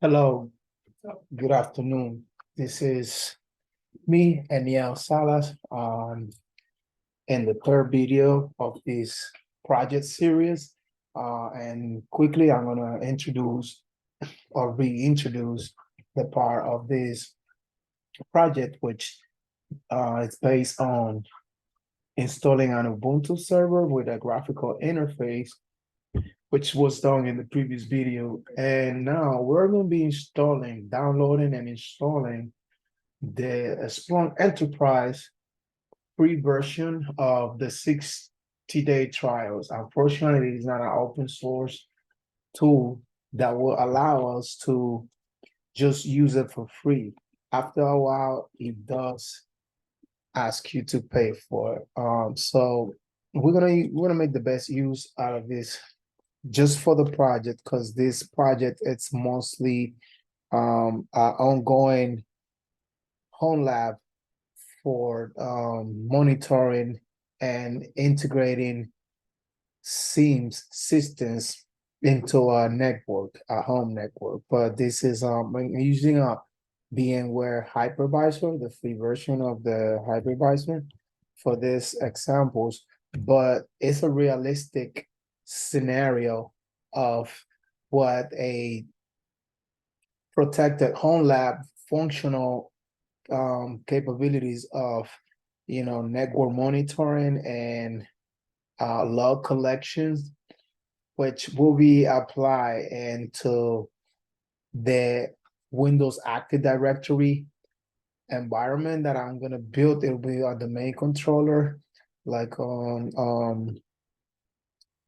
Hello, good afternoon. This is me and Salas in the third video of this project series. And quickly, I'm gonna introduce or reintroduce the part of this project, which is based on installing an Ubuntu server with a graphical interface, which was done in the previous video. And now we're gonna be downloading and installing the Splunk Enterprise free version of the 60-day trials. Unfortunately, it's not an open source tool that will allow us to just use it for free. After a while, it does ask you to pay for it. So we're gonna make the best use out of this just for the project, because this project it's mostly our ongoing home lab for monitoring and integrating SIEMs systems into a network, a home network. But this is using a VMware hypervisor, the free version of the hypervisor for these examples, but it's a realistic scenario of what a protected home lab functional capabilities of network monitoring and log collections, which will be applied into the Windows Active Directory environment that I'm gonna build. It'll be on the main controller, like on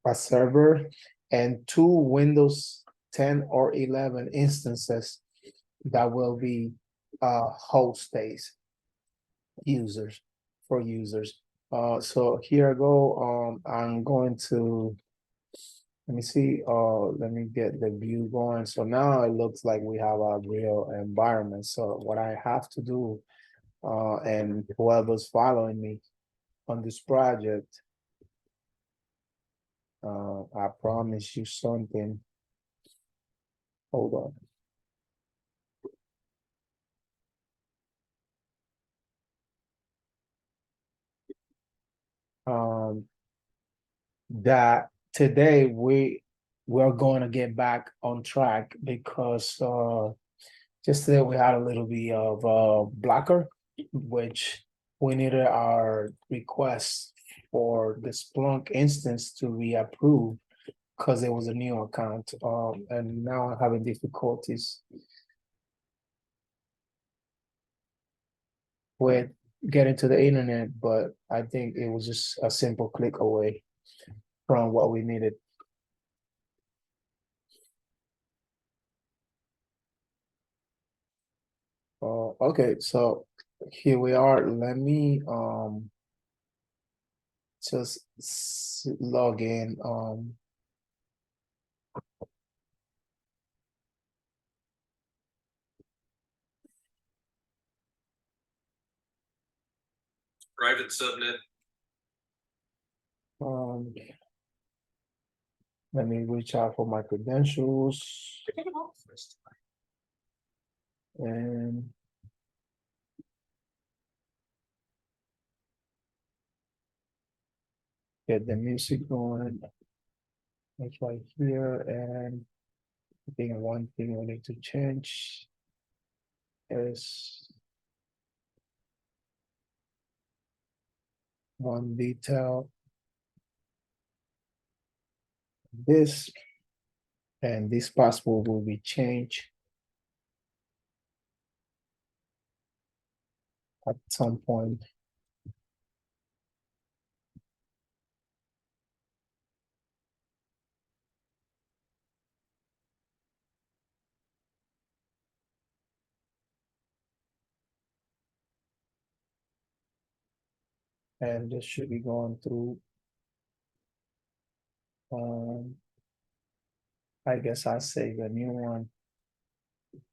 a server, and two Windows 10 or 11 instances that will be host space users for users. So here I go. I'm going to let me see. Let me get the view going. So now it looks like we have a real environment. So what I have to do, and whoever's following me on this project, I promise you something. Hold on. That today we're going to get back on track because just today we had a little bit of blocker, which we needed our request for the Splunk instance to be approved because it was a new account. And now I'm having difficulties with getting to the internet, but I think it was just a simple click away from what we needed. Okay, so here we are. Let me just log in. Private subnet. Um, let me reach out for my credentials and get the music going. It's right here, and I think one thing we need to change is one detail. This and this password will be changed at some point. And this should be going through. I guess I save a new one.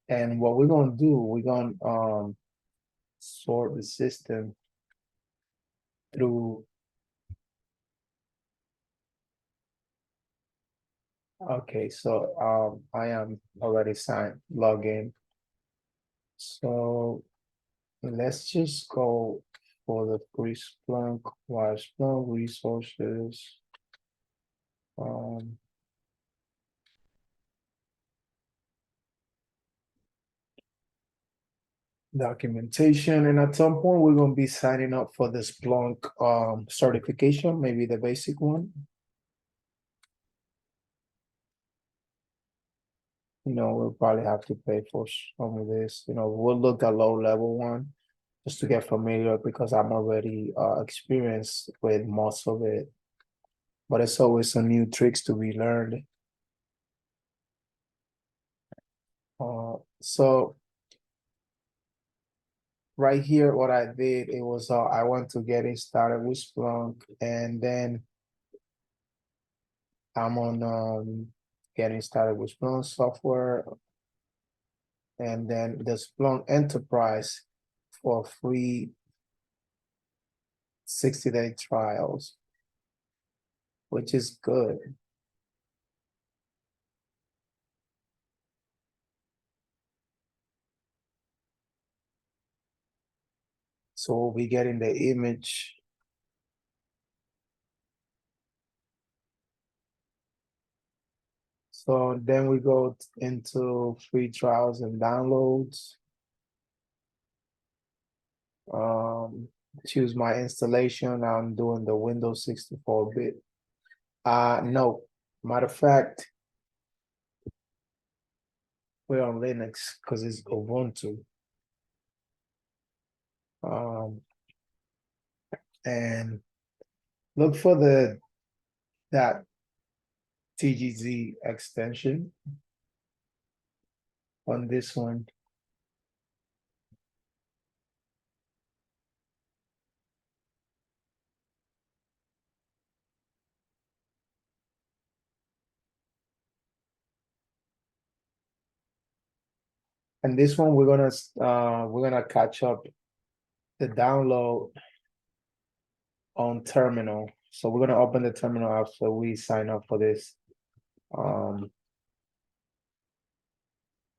And what we're gonna do, we're gonna sort the system through Okay, so I am already signed, login. So let's just go for the free Splunk, Splunk resources. Um, Documentation, and at some point we're gonna be signing up for the Splunk certification, maybe the basic one. We'll probably have to pay for some of this, we'll look at low level one. Just to get familiar because I'm already experienced with most of it. But it's always some new tricks to be learned. So right here, what I did, it was I want to get it started with Splunk, and then I'm on getting started with Splunk software, and then the Splunk Enterprise for free 60-day trials, which is good. So we'll be getting the image. So then we go into free trials and downloads. Choose my installation. I'm doing the Windows 64-bit. No, matter of fact, we're on Linux because it's Ubuntu. And look for that TGZ extension on this one. And this one we're gonna catch up the download on terminal. So we're gonna open the terminal after we sign up for this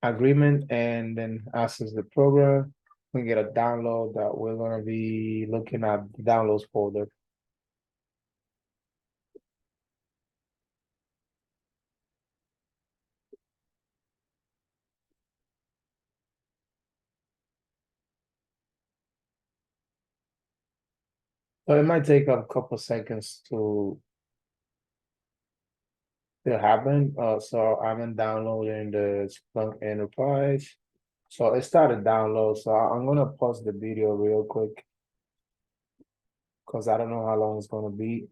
agreement, and then access the program. We get a download that we're gonna be looking at the downloads folder. So it might take a couple seconds to happen. So I'm downloading the Splunk Enterprise. So it started download. So I'm gonna pause the video real quick because I don't know how long it's gonna be.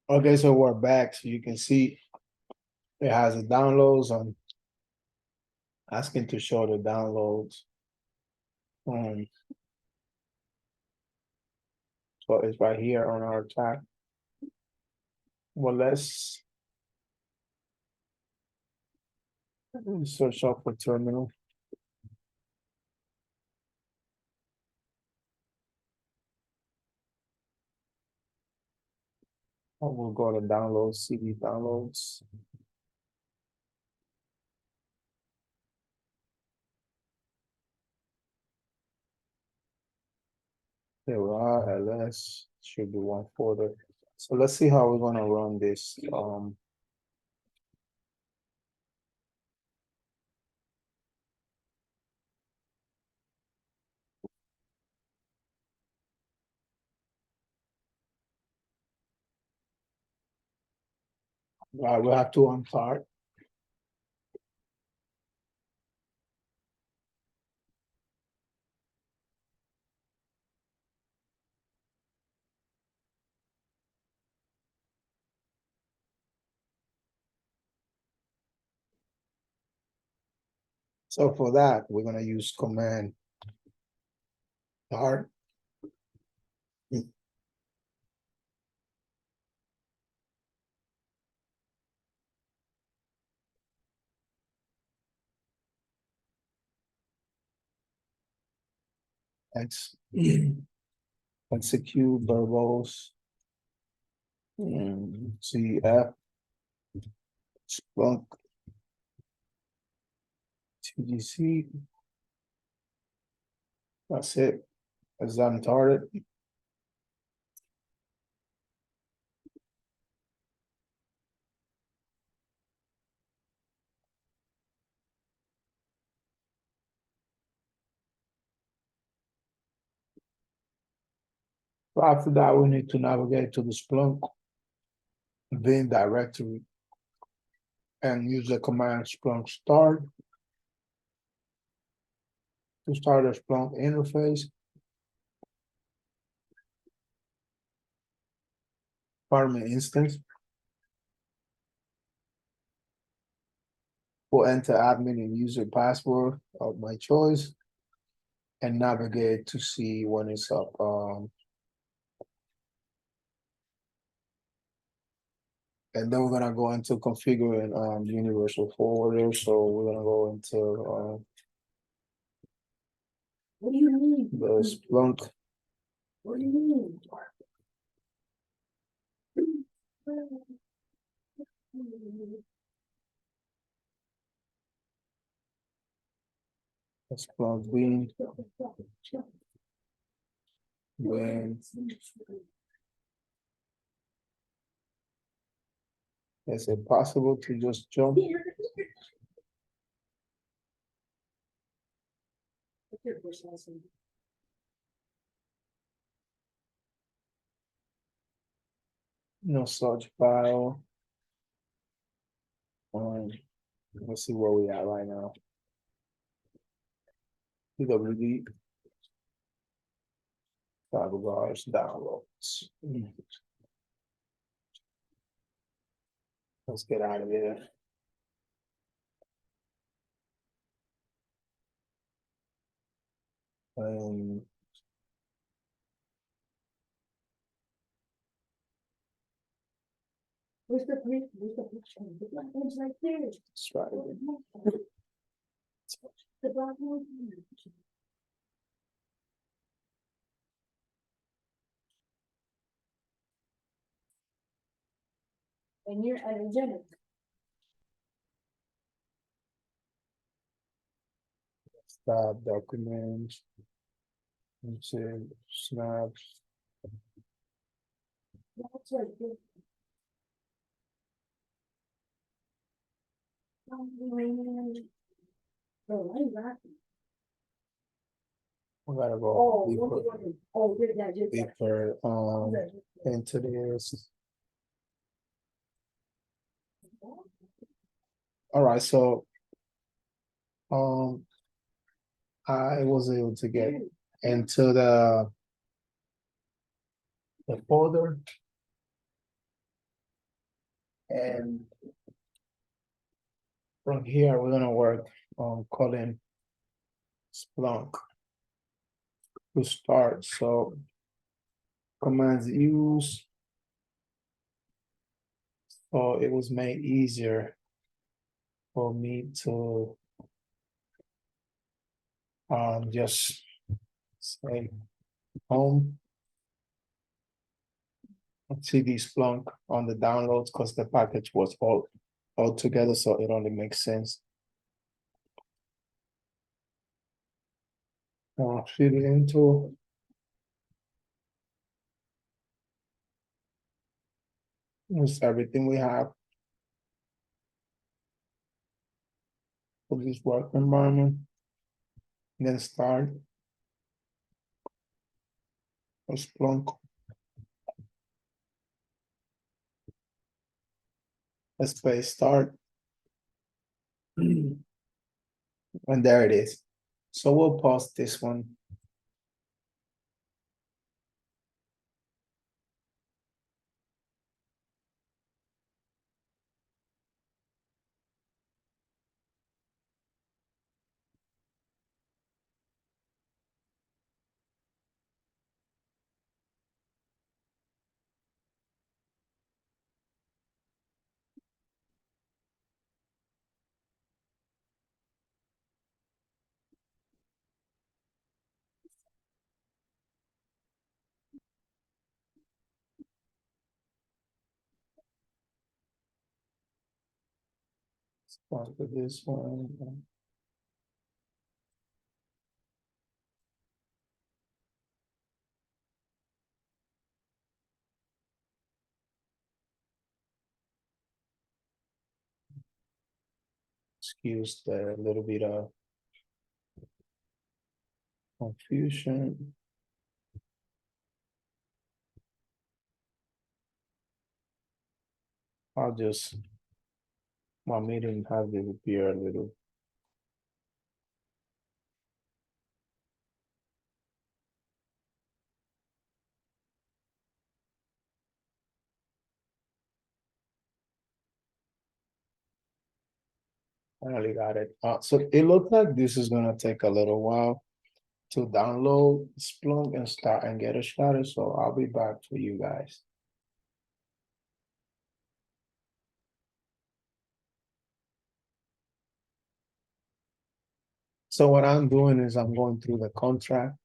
Okay, so we're back. So you can see it has the downloads. I'm asking to show the downloads. So it's right here on our tab. Well, let's search up for terminal. We'll go to downloads, CD downloads. There we are, ls, should be one folder. So let's see how we're gonna run this. We have to unstart. So for that, we're gonna use command start. X execute verbose CF, Splunk, TGC. That's it. As uncharted. So after that, we need to navigate to the Splunk bin directory and use the command Splunk start to start a Splunk interface. Department instance. We'll enter admin and user password of my choice and navigate to see when it's up. And then we're gonna go into configuring universal forwarder. So we're gonna go into What do you mean? the Splunk. What do you mean? Splunk bin. Is it possible to just jump? No such file. Let's see where we at right now. PWD. Salas downloads. Let's get out of here. Where's the picture? Where's the picture? The black one's right there. Let's try it again. The black one. And you're energetic. Stop documents. Into snaps. That's right there. Oh, I got it. We gotta go Oh, deeper, oh, you're that, you're that. deeper into this. All right, so I was able to get into the folder and from here we're gonna work on calling Splunk to start. So commands use. So it was made easier for me to just say home. CD Splunk on the downloads because the package was all together, so it only makes sense. Feed it into this everything we have for this work environment. Then start a Splunk. Space start. And there it is. So we'll pause this one. Start with this one. Excuse the little bit of confusion. I'll just, my meeting has to appear a little. I only got it. So it looks like this is gonna take a little while to download Splunk and start and get it started. So I'll be back for you guys. So what I'm doing is I'm going through the contract,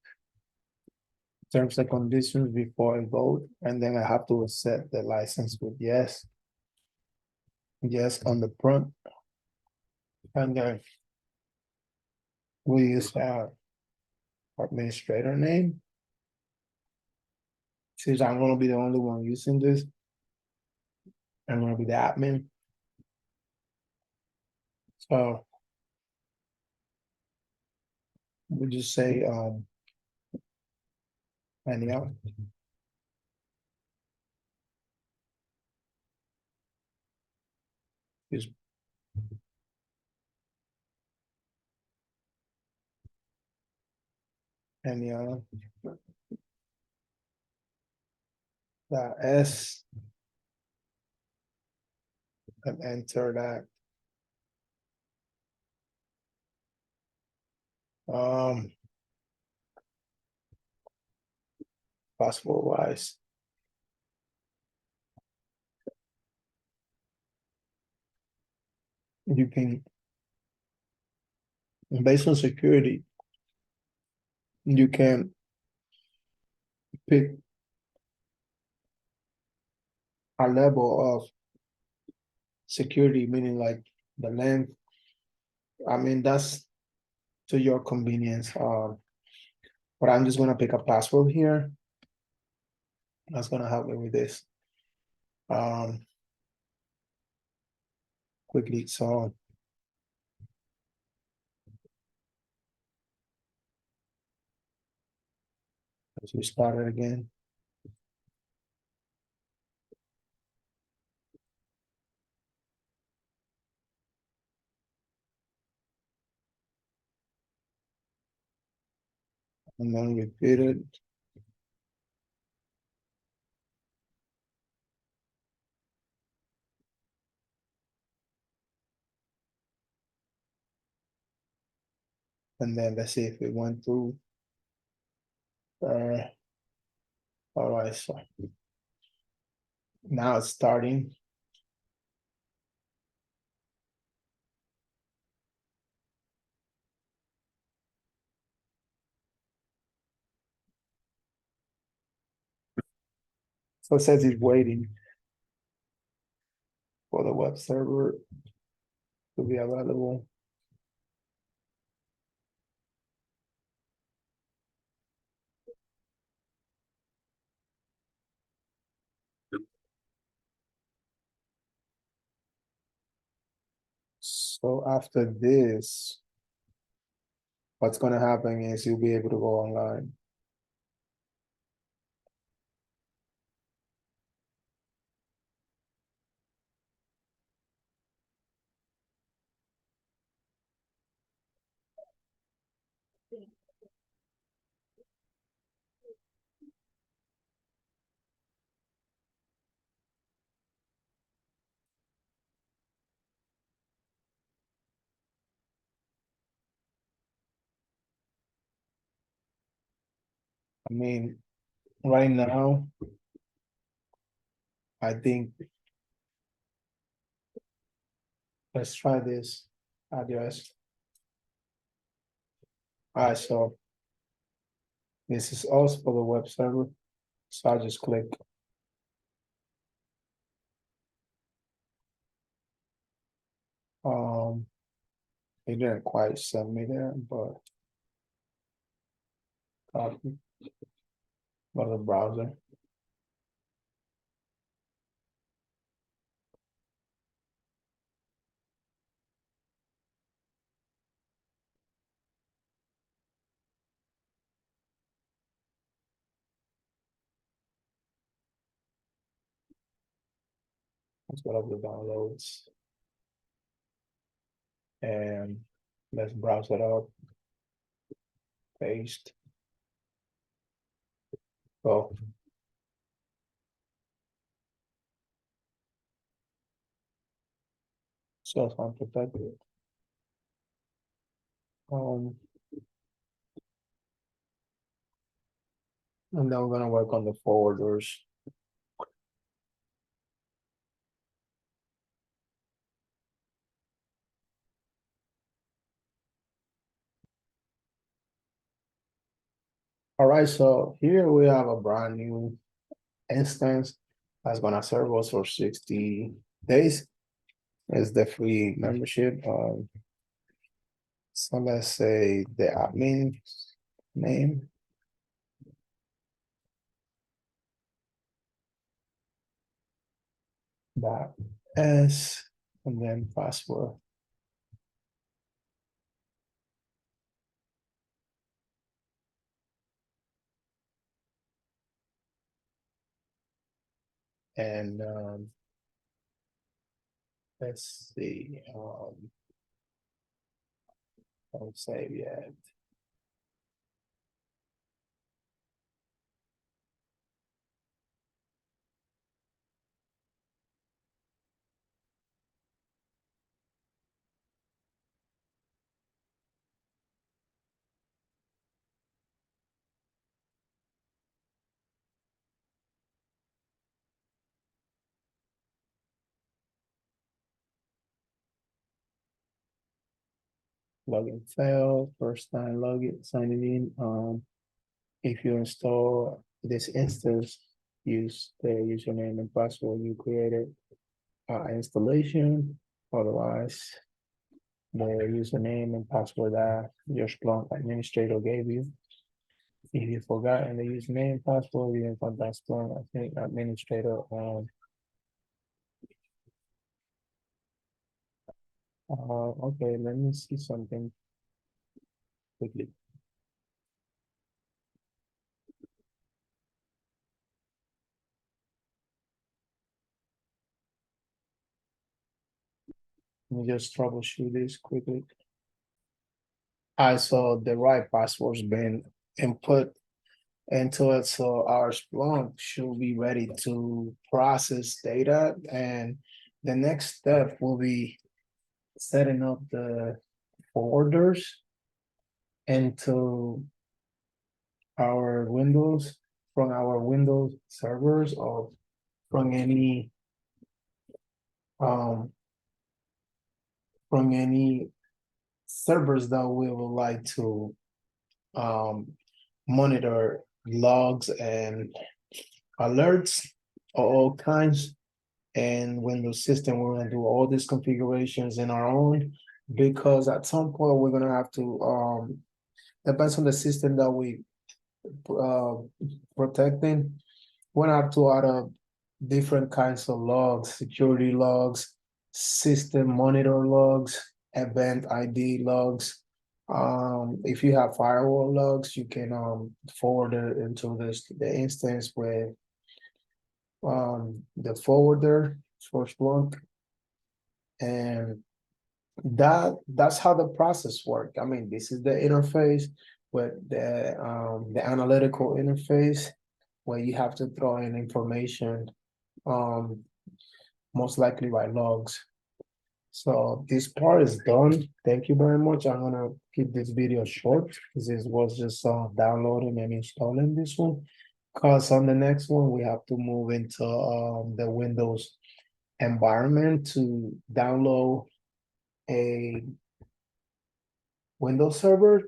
terms and conditions before I vote, and then I have to accept the license with yes. Yes on the front. And then we use our administrator name. Since I'm gonna be the only one using this, I'm gonna be the admin. So we just say anyhow. Is anyhow. The S and enter that. Password wise. You can, based on security, you can pick a level of security, meaning like the length. I mean, that's to your convenience. But I'm just gonna pick a password here. That's gonna help me with this. Quickly, so let's restart it again. And then repeat it. And then let's see if it went through. All right, so now it's starting. So it says it's waiting for the web server to be available. So after this, what's gonna happen is you'll be able to go online. I mean, right now, I think let's try this address. All right, so this is also for the web server. So I just click. It didn't quite send me there, but copy. Go to the browser. Let's go to the downloads. And let's browse it up. Paste. Go. So it's unprotected. And then we're gonna work on the forwarders. All right, so here we have a brand new instance that's gonna serve us for 60 days. It's the free membership. So let's say the admin name. That S and then password. And let's see, don't save yet. Login failed, first time login, signing in. If you install this instance, use the username and password you created. Installation, otherwise the username and password that your Splunk administrator gave you. If you forgot the username and password, you can contact Splunk, I think, administrator. Okay, let me see something quickly. Let me just troubleshoot this quickly. I saw the right password's been input into it, so our Splunk should be ready to process data, and the next step will be setting up the forwarders into our Windows, from our Windows servers, or from any um from any servers that we would like to monitor logs and alerts of all kinds. And Windows system, we're gonna do all these configurations in our own, because at some point we're gonna have to depends on the system that we uh protecting. We're gonna have to add up different kinds of logs, security logs, system monitor logs, event ID logs. If you have firewall logs, you can forward it into the instance with the forwarder for Splunk, and that's how the process work. I mean, this is the interface with the analytical interface, where you have to throw in information, um most likely by logs. So this part is done. Thank you very much. I'm gonna keep this video short because this was just downloading and installing this one. Because on the next one, we have to move into the Windows environment to download a Windows server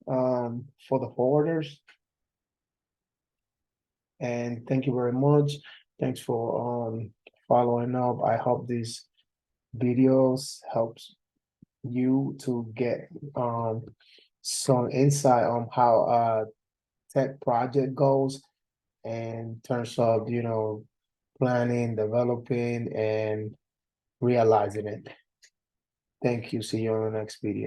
for the forwarders. And thank you very much. Thanks for following up. I hope these videos helps you to get some insight on how tech project goes in terms of, planning, developing and realizing it. Thank you. See you on the next video.